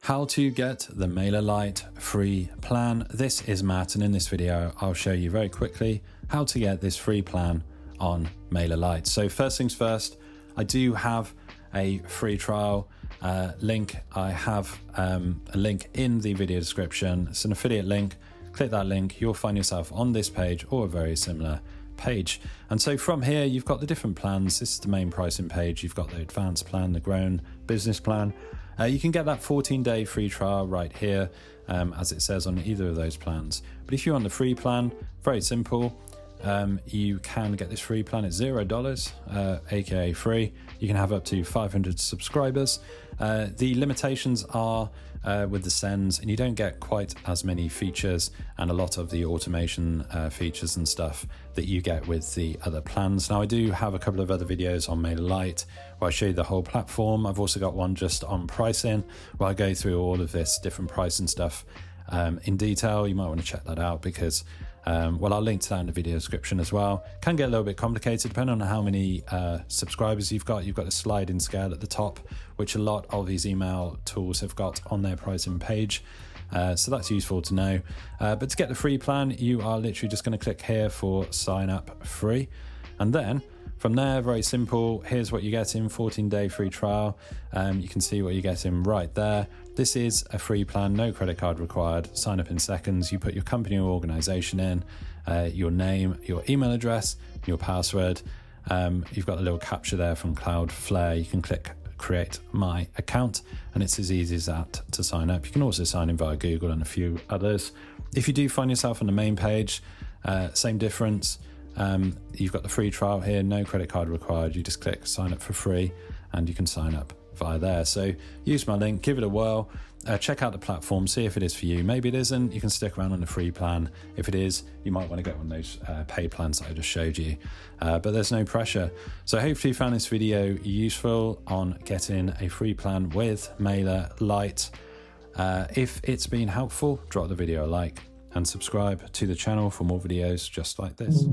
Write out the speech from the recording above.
How to get the MailerLite free plan. This is Matt, and in this video I'll show you very quickly how to get this free plan on MailerLite. So first things first, I do have a free trial link. I have a link in the video description. It's an affiliate link. Click that link, you'll find yourself on this page or a very similar page. And so from here you've got the different plans. This is the main pricing page. You've got the advanced plan, the grown business plan. You can get that 14-day free trial right here, as it says on either of those plans. But if you're on the free plan, very simple. You can get this free plan at $0, aka free. You can have up to 500 subscribers. The limitations are with the sends, and you don't get quite as many features and a lot of the automation features and stuff that you get with the other plans. Now, I do have a couple of other videos on MailerLite where I show you the whole platform. I've also got one just on pricing where I go through all of this different pricing stuff in detail. You might want to check that out because well, I'll link to that in the video description as well. Can get a little bit complicated depending on how many subscribers you've got. You've got a sliding scale at the top, which a lot of these email tools have got on their pricing page. So that's useful to know. But to get the free plan, you are literally just going to click here for sign up free. And then from there, very simple, here's what you get in 14-day free trial. You can see what you get in right there. This is a free plan, no credit card required. Sign up in seconds. You put your company or organization in, your name, your email address, your password. You've got a little capture there from Cloudflare. You can click create my account, and it's as easy as that to sign up. You can also sign in via Google and a few others. If you do find yourself on the main page, same difference. You've got the free trial here, no credit card required. You just click sign up for free and you can sign up via there. So use my link, give it a whirl, check out the platform, see if it is for you. Maybe it isn't, you can stick around on the free plan. If it is, you might want to get one of those paid plans that I just showed you, but there's no pressure. So hopefully you found this video useful on getting a free plan with MailerLite. If it's been helpful, drop the video a like and subscribe to the channel for more videos just like this.